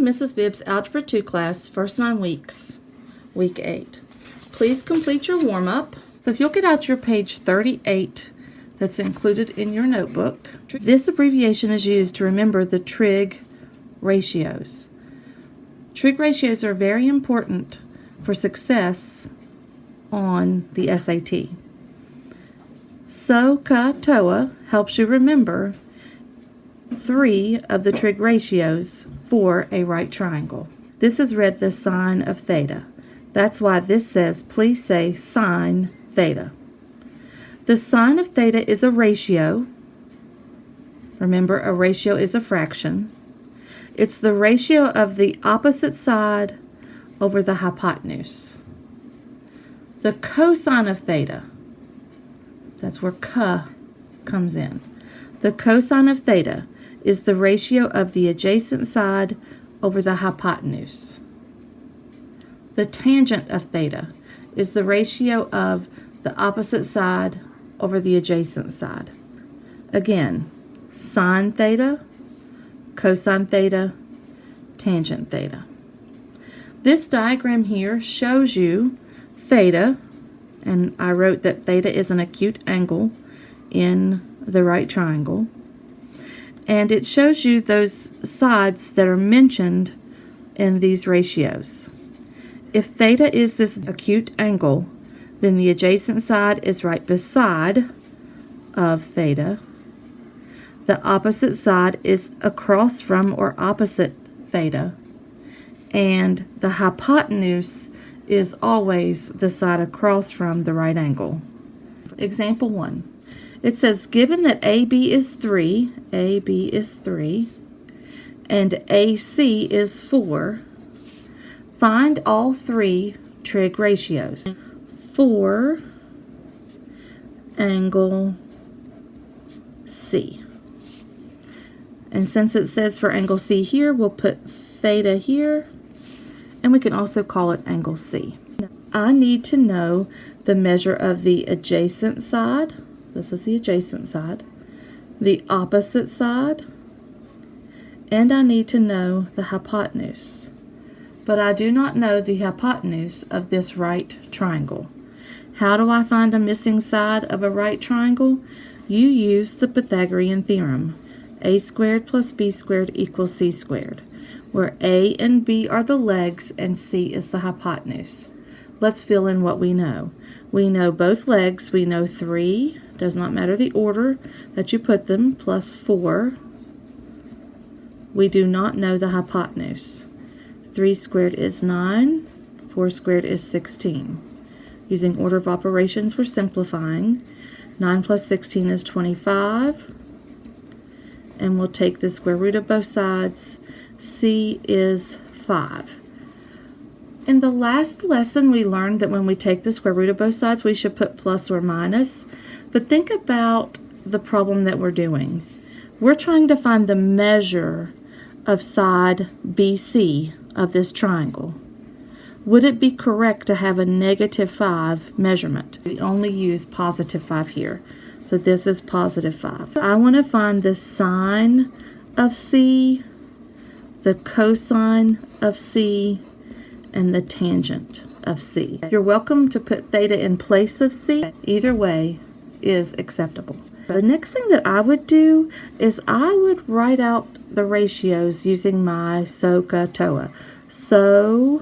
Mrs. Bibb's Algebra 2 class, first 9 weeks, week 8. Please complete your warm-up. So if you'll get out your page 38 that's included in your notebook, this abbreviation is used to remember the trig ratios. Trig ratios are very important for success on the SAT. Sohcahtoa helps you remember 3 of the trig ratios for a right triangle. This is read the sine of theta. That's why this says, please say sine theta. The sine of theta is a ratio. Remember, a ratio is a fraction. It's the ratio of the opposite side over the hypotenuse. The cosine of theta, that's where co comes in. The cosine of theta is the ratio of the adjacent side over the hypotenuse. The tangent of theta is the ratio of the opposite side over the adjacent side. Again, sine theta, cosine theta, tangent theta. This diagram here shows you theta, and I wrote that theta is an acute angle in the right triangle. And it shows you those sides that are mentioned in these ratios. If theta is this acute angle, then the adjacent side is right beside of theta. The opposite side is across from or opposite theta. And the hypotenuse is always the side across from the right angle. Example 1. It says, given that AB is 3, and AC is 4, find all 3 trig ratios for angle C. And since it says for angle C here, we'll put theta here, and we can also call it angle C. I need to know the measure of the adjacent side. This is the adjacent side, the opposite side, and I need to know the hypotenuse. But I do not know the hypotenuse of this right triangle. How do I find a missing side of a right triangle? You use the Pythagorean Theorem. A squared plus b squared equals c squared, where a and b are the legs and c is the hypotenuse. Let's fill in what we know. We know both legs. We know 3, does not matter the order that you put them, plus 4. We do not know the hypotenuse. 3 squared is 9, 4 squared is 16. Using order of operations, we're simplifying. 9 plus 16 is 25. And we'll take the square root of both sides. C is 5. In the last lesson, we learned that when we take the square root of both sides, we should put plus or minus. But think about the problem that we're doing. We're trying to find the measure of side BC of this triangle. Would it be correct to have a negative 5 measurement? We only use positive 5 here. So this is positive 5. I want to find the sine of C, the cosine of C, and the tangent of C. You're welcome to put theta in place of C. Either way is acceptable. The next thing that I would do is I would write out the ratios using my Sohcahtoa. Sohcahtoa.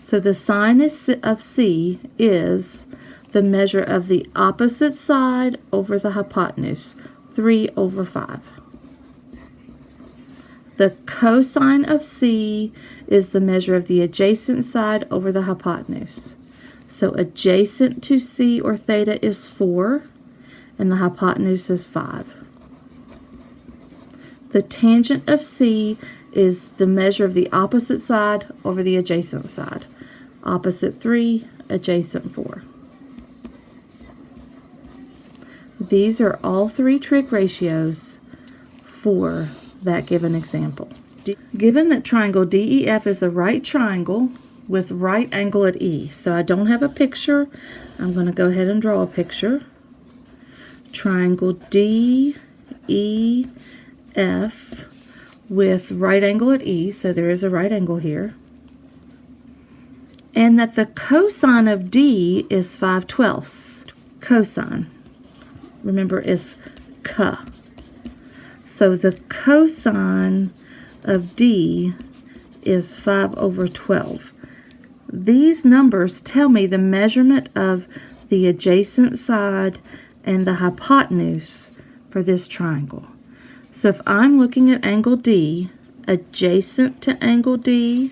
So the sine of C is the measure of the opposite side over the hypotenuse, 3 over 5. The cosine of C is the measure of the adjacent side over the hypotenuse. So adjacent to C or theta is 4, and the hypotenuse is 5. The tangent of C is the measure of the opposite side over the adjacent side. Opposite 3, adjacent 4. These are all 3 trig ratios for that given example. Given that triangle DEF is a right triangle with right angle at E. So I don't have a picture. I'm going to go ahead and draw a picture. Triangle DEF with right angle at E, so there is a right angle here. And that the cosine of D is 5/12. Cosine, remember, is c. So the cosine of D is 5/12. These numbers tell me the measurement of the adjacent side and the hypotenuse for this triangle. So if I'm looking at angle D, adjacent to angle D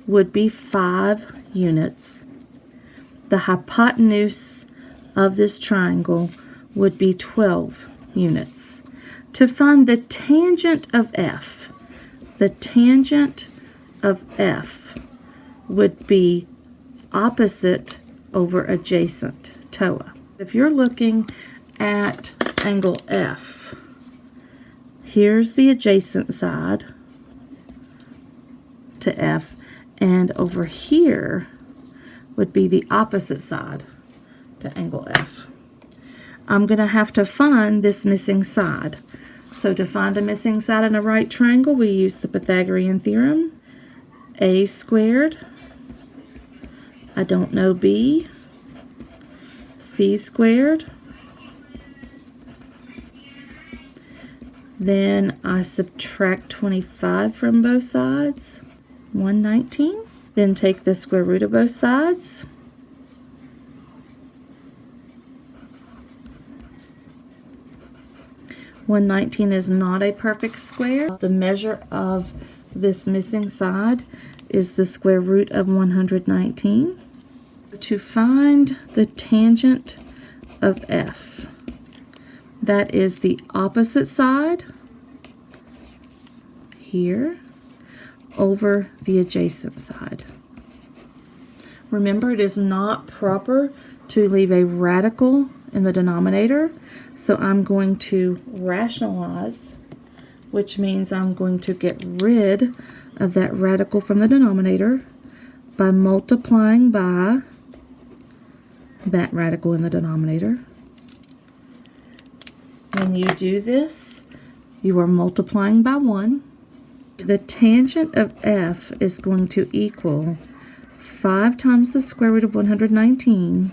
would be 5 units. The hypotenuse of this triangle would be 12 units. To find the tangent of F, the tangent of F would be opposite over adjacent, TOA. If you're looking at angle F, here's the adjacent side to F, and over here would be the opposite side to angle F. I'm going to have to find this missing side. So to find a missing side in a right triangle, we use the Pythagorean Theorem. A squared, I don't know B, C squared, then I subtract 25 from both sides, 119, then take the square root of both sides, (119) is not a perfect square. The measure of this missing side is the square root of 119. To find the tangent of F, that is the opposite side here over the adjacent side. Remember, it is not proper to leave a radical in the denominator, so I'm going to rationalize, which means I'm going to get rid of that radical from the denominator by multiplying by that radical in the denominator. When you do this, you are multiplying by 1. The tangent of F is going to equal 5 times the square root of 119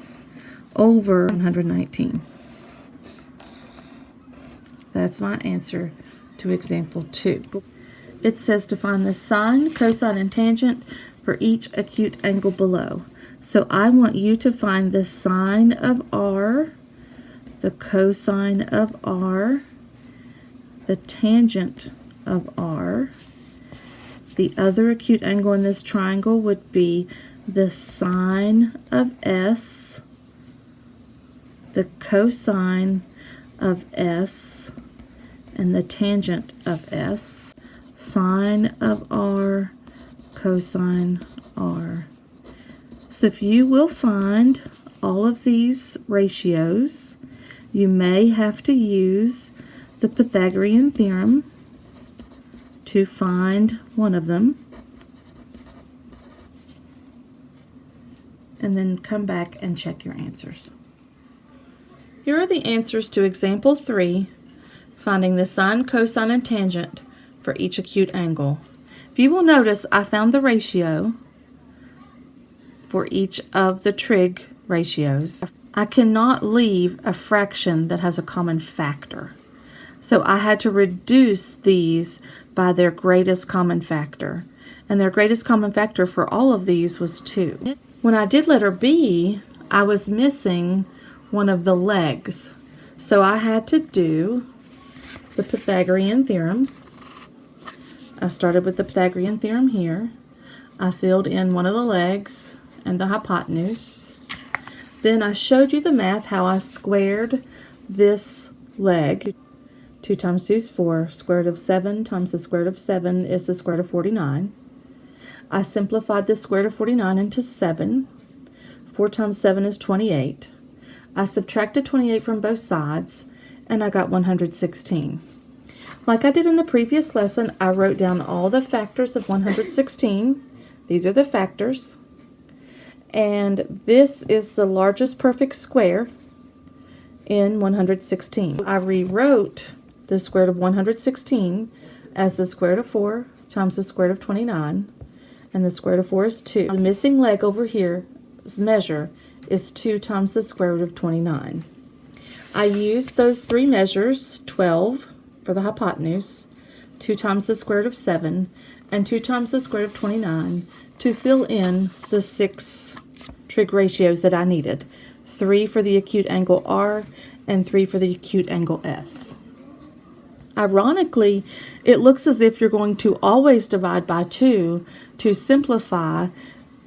over 119. That's my answer to example 2. It says to find the sine, cosine, and tangent for each acute angle below. So I want you to find the sine of R, the cosine of R, the tangent of R. The other acute angle in this triangle would be the sine of S, the cosine of S, and the tangent of S. Sine of R, cosine R. So if you will find all of these ratios, you may have to use the Pythagorean Theorem to find one of them, and then come back and check your answers. Here are the answers to example 3, finding the sine, cosine, and tangent for each acute angle. If you will notice, I found the ratio for each of the trig ratios. I cannot leave a fraction that has a common factor. So I had to reduce these by their greatest common factor. And their greatest common factor for all of these was 2. When I did letter B, I was missing one of the legs. So I had to do the Pythagorean Theorem. I started with the Pythagorean Theorem here. I filled in one of the legs and the hypotenuse. Then I showed you the math, how I squared this leg. 2 times 2 is 4. Square root of 7 times the square root of 7 is the square root of 49. I simplified the square root of 49 into 7. 4 times 7 is 28. I subtracted 28 from both sides, and I got 116. Like I did in the previous lesson, I wrote down all the factors of 116. These are the factors. And this is the largest perfect square in 116. I rewrote the square root of 116 as the square root of 4 times the square root of 29, and the square root of 4 is 2. The missing leg over here, measure, is 2 times the square root of 29. I used those three measures, 12 for the hypotenuse, 2 times the square root of 7, and 2 times the square root of 29 to fill in the 6 trig ratios that I needed. 3 for the acute angle R and 3 for the acute angle S. Ironically, it looks as if you're going to always divide by 2 to simplify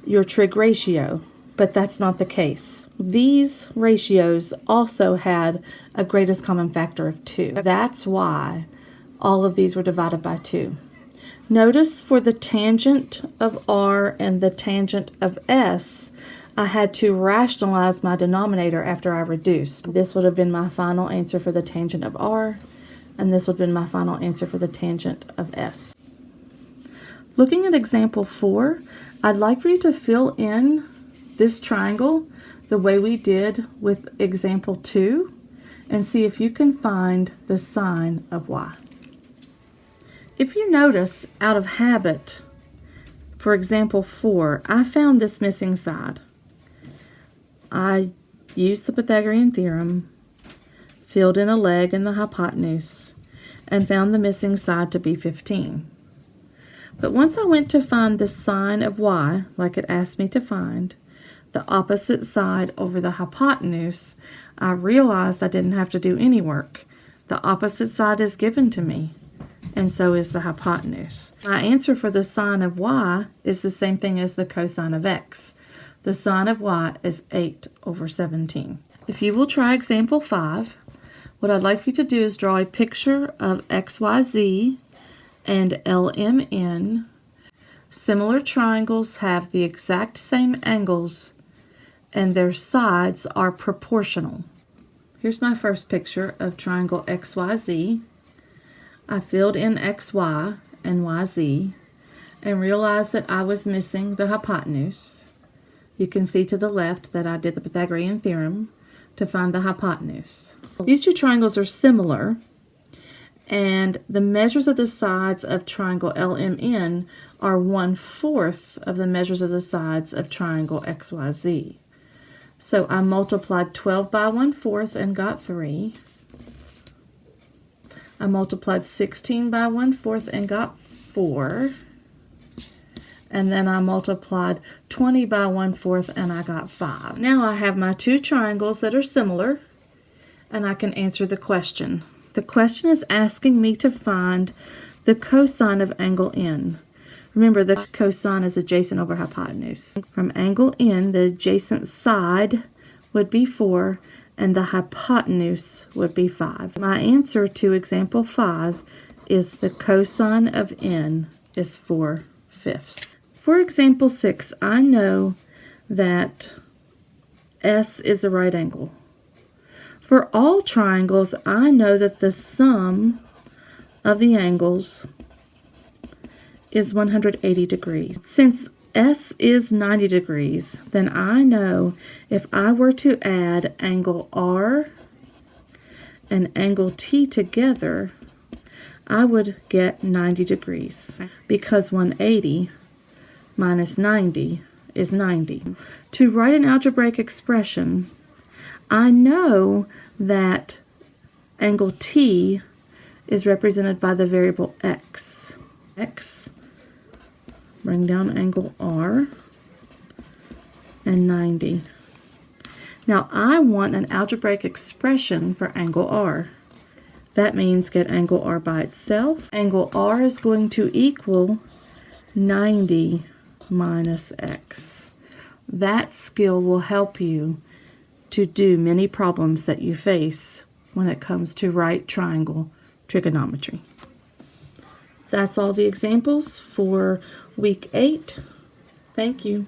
your trig ratio, but that's not the case. These ratios also had a greatest common factor of 2. That's why all of these were divided by 2. Notice for the tangent of R and the tangent of S, I had to rationalize my denominator after I reduced. This would have been my final answer for the tangent of R, and this would have been my final answer for the tangent of S. Looking at example 4, I'd like for you to fill in this triangle the way we did with example 2 and see if you can find the sine of y. If you notice, out of habit, for example 4, I found this missing side. I used the Pythagorean Theorem, filled in a leg in the hypotenuse, and found the missing side to be 15. But once I went to find the sine of y, like it asked me to find, the opposite side over the hypotenuse, I realized I didn't have to do any work. The opposite side is given to me, and so is the hypotenuse. My answer for the sine of y is the same thing as the cosine of x. The sine of y is 8 over 17. If you will try example 5, what I'd like you to do is draw a picture of XYZ and LMN. Similar triangles have the exact same angles and their sides are proportional. Here's my first picture of triangle XYZ. I filled in XY and YZ and realized that I was missing the hypotenuse. You can see to the left that I did the Pythagorean Theorem to find the hypotenuse. These two triangles are similar, and the measures of the sides of triangle LMN are 1/4 of the measures of the sides of triangle XYZ. So I multiplied 12 by 1/4 and got 3. I multiplied 16 by 1/4 and got 4. And then I multiplied 20 by 1/4 and I got 5. Now I have my two triangles that are similar, and I can answer the question. The question is asking me to find the cosine of angle N. Remember, the cosine is adjacent over hypotenuse. From angle N, the adjacent side would be 4, and the hypotenuse would be 5. My answer to example 5 is the cosine of N is 4/5. For example 6, I know that S is a right angle. For all triangles, I know that the sum of the angles is 180 degrees. Since S is 90 degrees, then I know if I were to add angle R and angle T together, I would get 90 degrees because 180 minus 90 is 90. To write an algebraic expression, I know that angle T is represented by the variable x. Bring down angle R and 90. Now I want an algebraic expression for angle R. That means get angle R by itself. Angle R is going to equal 90 minus x. That skill will help you to do many problems that you face when it comes to right triangle trigonometry. That's all the examples for week 8. Thank you.